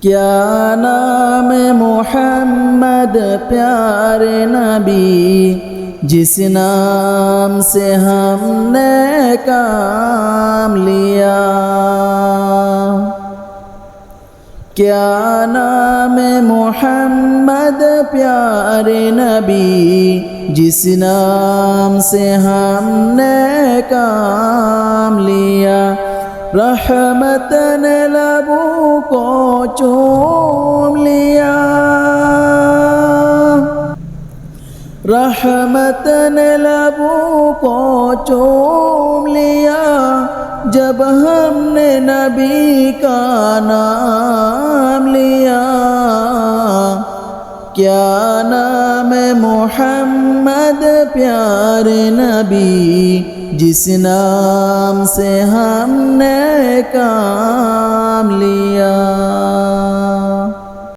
کیا نام محمد پیارے نبی جس نام سے ہم نے کام لیا، کیا نام محمد پیارے نبی جس نام سے ہم نے کام لیا، رحمت نے لبوں کو چوم لیا، رحمت نے لبوں کو چوم لیا، جب ہم نے نبی کا نام لیا، کیا نام محمد پیارے نبی جس نام سے ہم نے کام لیا۔